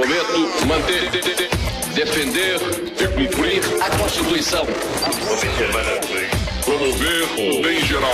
Prometo manter, defender e cumprir a Constituição. Promover o bem geral.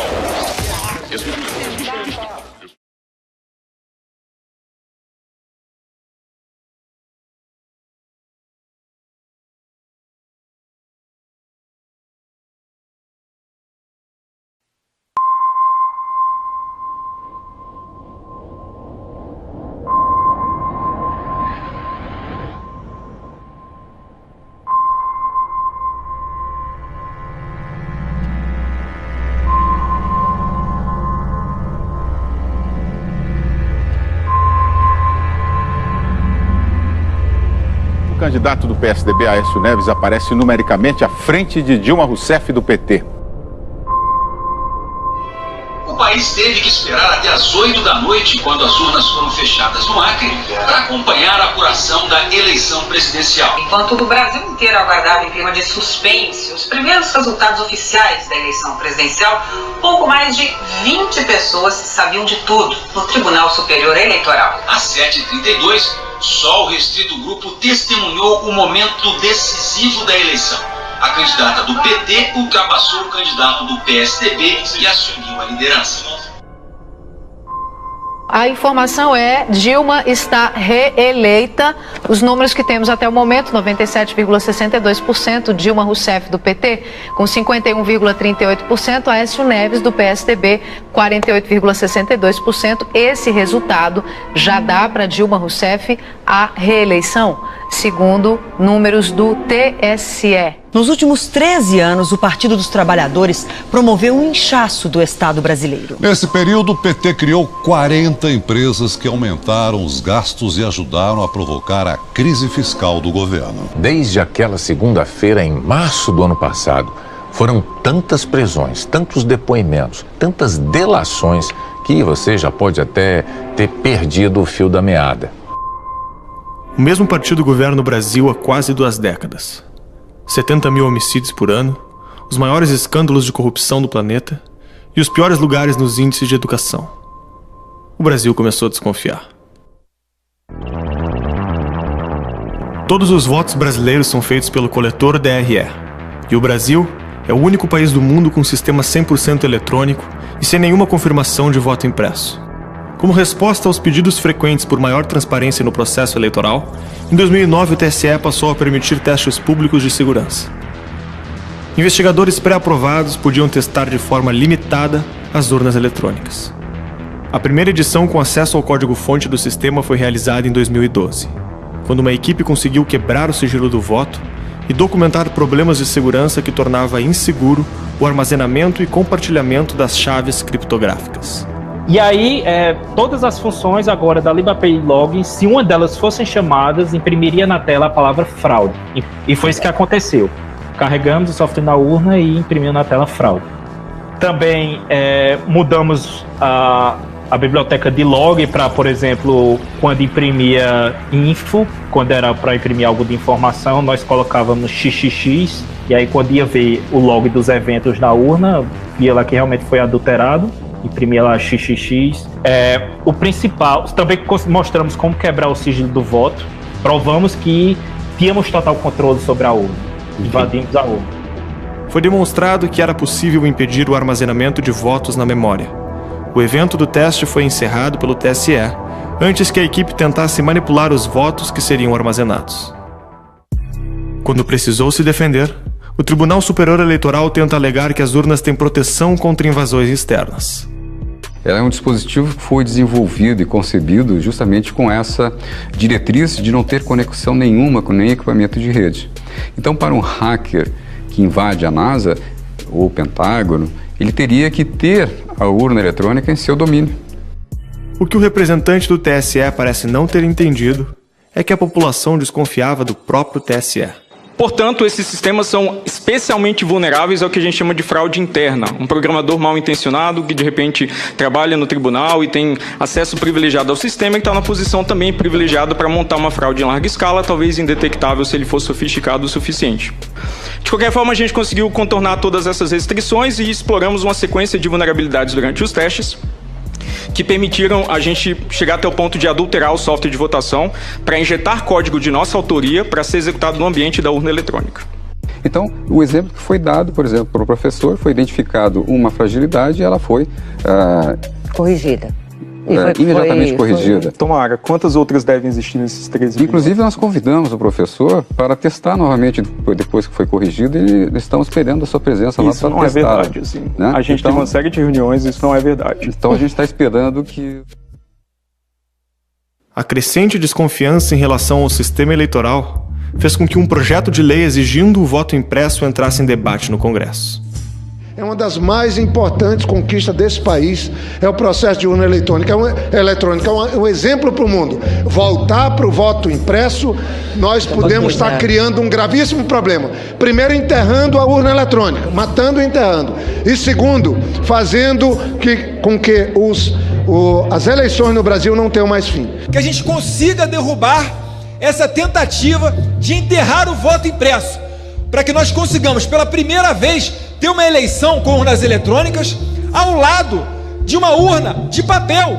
O candidato do PSDB, Aécio Neves, aparece numericamente à frente de Dilma Rousseff do PT. O país teve que esperar até as 8 da noite, quando as urnas foram fechadas no Acre, para acompanhar a apuração da eleição presidencial. Enquanto o Brasil inteiro aguardava em clima de suspense os primeiros resultados oficiais da eleição presidencial, pouco mais de 20 pessoas sabiam de tudo no Tribunal Superior Eleitoral. Às 7h32, só o restrito grupo testemunhou o momento decisivo da eleição. A candidata do PT ultrapassou o candidato do PSDB e assumiu a liderança. A informação é: Dilma está reeleita. Os números que temos até o momento: 97,62%, Dilma Rousseff do PT com 51,38%, Aécio Neves do PSDB 48,62%. Esse resultado já dá para Dilma Rousseff a reeleição, segundo números do TSE. Nos últimos 13 anos, o Partido dos Trabalhadores promoveu um inchaço do Estado brasileiro. Nesse período, o PT criou 40 empresas que aumentaram os gastos e ajudaram a provocar a crise fiscal do governo. Desde aquela segunda-feira, em março do ano passado, foram tantas prisões, tantos depoimentos, tantas delações, que você já pode até ter perdido o fio da meada. O mesmo partido governa o Brasil há quase 2 décadas. 70 mil homicídios por ano, os maiores escândalos de corrupção do planeta e os piores lugares nos índices de educação. O Brasil começou a desconfiar. Todos os votos brasileiros são feitos pelo coletor DRE. E o Brasil é o único país do mundo com um sistema 100% eletrônico e sem nenhuma confirmação de voto impresso. Como resposta aos pedidos frequentes por maior transparência no processo eleitoral, em 2009 o TSE passou a permitir testes públicos de segurança. Investigadores pré-aprovados podiam testar de forma limitada as urnas eletrônicas. A primeira edição com acesso ao código-fonte do sistema foi realizada em 2012, quando uma equipe conseguiu quebrar o sigilo do voto e documentar problemas de segurança que tornava inseguro o armazenamento e compartilhamento das chaves criptográficas. E aí, todas as funções agora da LibAPI Login, se uma delas fossem chamadas, imprimiria na tela a palavra fraude. E foi isso que aconteceu. Carregamos o software na urna e imprimimos na tela fraude. Também mudamos a biblioteca de log para, por exemplo, quando imprimia info, quando era para imprimir algo de informação, nós colocávamos XXX, e aí quando ia ver o log dos eventos na urna, via lá que realmente foi adulterado. Imprimir lá XXX. O principal, também mostramos como quebrar o sigilo do voto. Provamos que tínhamos total controle sobre a urna. Invadimos a urna. Foi demonstrado que era possível impedir o armazenamento de votos na memória. O evento do teste foi encerrado pelo TSE, antes que a equipe tentasse manipular os votos que seriam armazenados. Quando precisou se defender, o Tribunal Superior Eleitoral tenta alegar que as urnas têm proteção contra invasões externas. Ela é um dispositivo que foi desenvolvido e concebido justamente com essa diretriz de não ter conexão nenhuma com nenhum equipamento de rede. Então, para um hacker que invade a NASA ou o Pentágono, ele teria que ter a urna eletrônica em seu domínio. O que o representante do TSE parece não ter entendido é que a população desconfiava do próprio TSE. Portanto, esses sistemas são especialmente vulneráveis ao que a gente chama de fraude interna. Um programador mal intencionado que, de repente, trabalha no tribunal e tem acesso privilegiado ao sistema e está na posição também privilegiada para montar uma fraude em larga escala, talvez indetectável se ele for sofisticado o suficiente. De qualquer forma, a gente conseguiu contornar todas essas restrições e exploramos uma sequência de vulnerabilidades durante os testes. que permitiram a gente chegar até o ponto de adulterar o software de votação para injetar código de nossa autoria para ser executado no ambiente da urna eletrônica. Então, o exemplo que foi dado, por exemplo, para o professor, foi identificado uma fragilidade e ela foi corrigida. Imediatamente corrigida. Tomara. Quantas outras devem existir nesses 13 milhões? Inclusive, nós convidamos o professor para testar novamente depois que foi corrigido e estamos esperando a sua presença lá para testar. Isso não é verdade, assim. Né? A gente tem uma série de reuniões e isso não é verdade. Então, a gente está esperando que... A crescente desconfiança em relação ao sistema eleitoral fez com que um projeto de lei exigindo o voto impresso entrasse em debate no Congresso. É uma das mais importantes conquistas desse país, é o processo de urna eletrônica. É um exemplo para o mundo. Voltar para o voto impresso, nós podemos estar criando um gravíssimo problema. Primeiro, enterrando a urna eletrônica, matando e enterrando. E segundo, fazendo com que as eleições no Brasil não tenham mais fim. Que a gente consiga derrubar essa tentativa de enterrar o voto impresso, para que nós consigamos, pela primeira vez, ter uma eleição com urnas eletrônicas ao lado de uma urna de papel.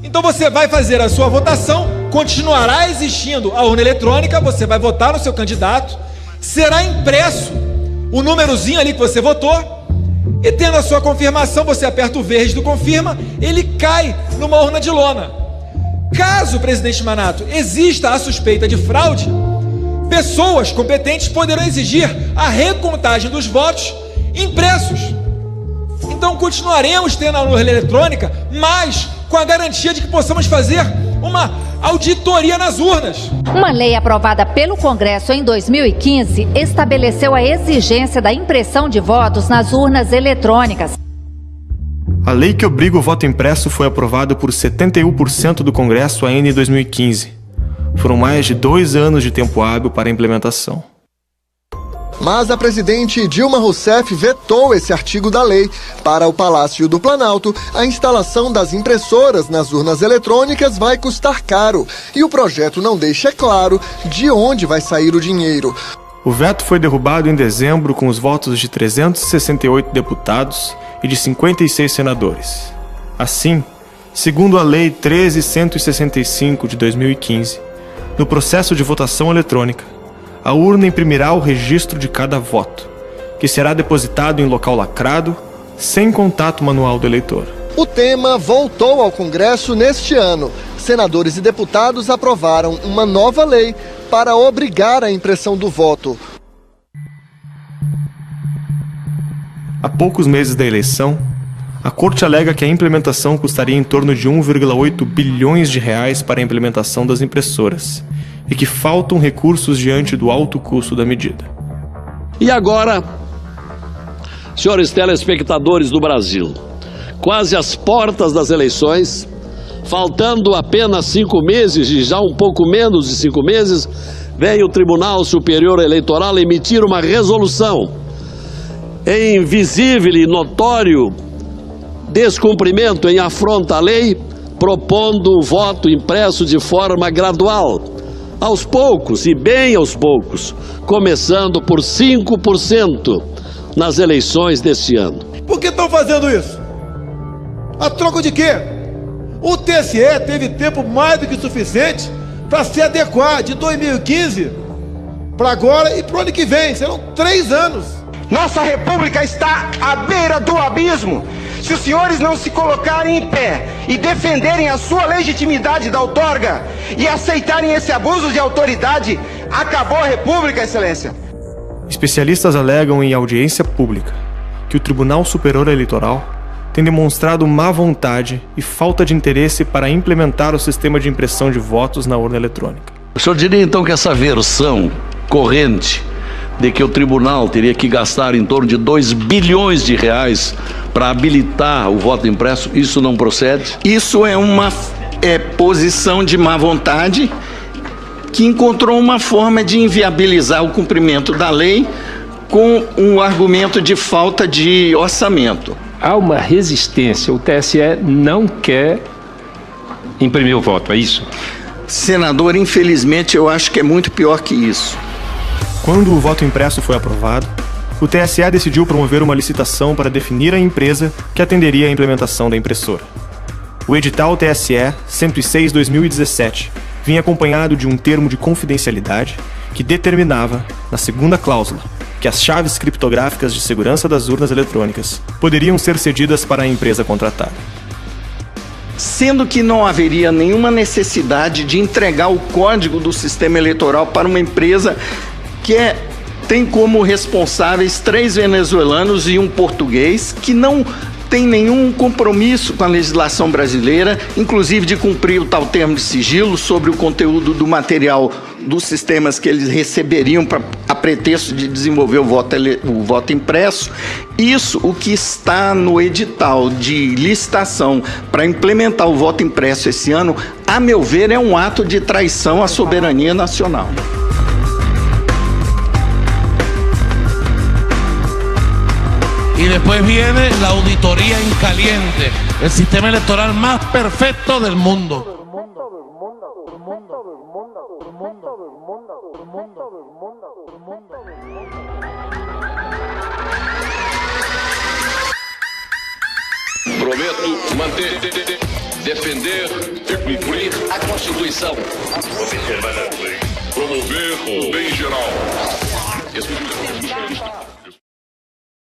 Então você vai fazer a sua votação, continuará existindo a urna eletrônica, você vai votar no seu candidato, será impresso o númerozinho ali que você votou, e tendo a sua confirmação, você aperta o verde do confirma, ele cai numa urna de lona. Caso, presidente Manato, exista a suspeita de fraude, pessoas competentes poderão exigir a recontagem dos votos impressos. Então continuaremos tendo a urna eletrônica, mas com a garantia de que possamos fazer uma auditoria nas urnas. Uma lei aprovada pelo Congresso em 2015 estabeleceu a exigência da impressão de votos nas urnas eletrônicas. A lei que obriga o voto impresso foi aprovada por 71% do Congresso ainda em 2015. Foram mais de 2 anos de tempo hábil para a implementação. Mas a presidente Dilma Rousseff vetou esse artigo da lei. Para o Palácio do Planalto, a instalação das impressoras nas urnas eletrônicas vai custar caro. E o projeto não deixa claro de onde vai sair o dinheiro. O veto foi derrubado em dezembro com os votos de 368 deputados e de 56 senadores. Assim, segundo a Lei 13.165 de 2015, no processo de votação eletrônica, a urna imprimirá o registro de cada voto, que será depositado em local lacrado, sem contato manual do eleitor. O tema voltou ao Congresso neste ano. Senadores e deputados aprovaram uma nova lei para obrigar a impressão do voto. Há poucos meses da eleição, a Corte alega que a implementação custaria em torno de 1,8 bilhões de reais para a implementação das impressoras e que faltam recursos diante do alto custo da medida. E agora, senhores telespectadores do Brasil, quase às portas das eleições, faltando apenas 5 meses e já um pouco menos de 5 meses, vem o Tribunal Superior Eleitoral emitir uma resolução em visível e notório descumprimento, em afronta à lei, propondo o voto impresso de forma gradual, aos poucos e bem aos poucos, começando por 5% nas eleições deste ano. Por que estão fazendo isso? A troco de quê? O TSE teve tempo mais do que suficiente para se adequar de 2015 para agora e para o ano que vem. Serão 3 anos. Nossa república está à beira do abismo. Se os senhores não se colocarem em pé e defenderem a sua legitimidade da outorga e aceitarem esse abuso de autoridade, acabou a república, excelência. Especialistas alegam em audiência pública que o Tribunal Superior Eleitoral tem demonstrado má vontade e falta de interesse para implementar o sistema de impressão de votos na urna eletrônica. O senhor diria então que essa versão corrente de que o tribunal teria que gastar em torno de 2 bilhões de reais para habilitar o voto impresso, isso não procede? Isso é uma posição de má vontade que encontrou uma forma de inviabilizar o cumprimento da lei com um argumento de falta de orçamento. Há uma resistência, o TSE não quer imprimir o voto, é isso? Senador, infelizmente eu acho que é muito pior que isso. Quando o voto impresso foi aprovado, o TSE decidiu promover uma licitação para definir a empresa que atenderia à implementação da impressora. O edital TSE 106/2017 vinha acompanhado de um termo de confidencialidade que determinava, na segunda cláusula, que as chaves criptográficas de segurança das urnas eletrônicas poderiam ser cedidas para a empresa contratada. Sendo que não haveria nenhuma necessidade de entregar o código do sistema eleitoral para uma empresa que tem como responsáveis 3 venezuelanos e um português que não tem nenhum compromisso com a legislação brasileira, inclusive de cumprir o tal termo de sigilo sobre o conteúdo do material dos sistemas que eles receberiam a pretexto de desenvolver o voto impresso. Isso, o que está no edital de licitação para implementar o voto impresso esse ano, a meu ver, é um ato de traição à soberania nacional. Y después viene la auditoría en caliente, el sistema electoral más perfecto del mundo. Prometo manter, defender e cumprir a Constituição. Promover o bem geral.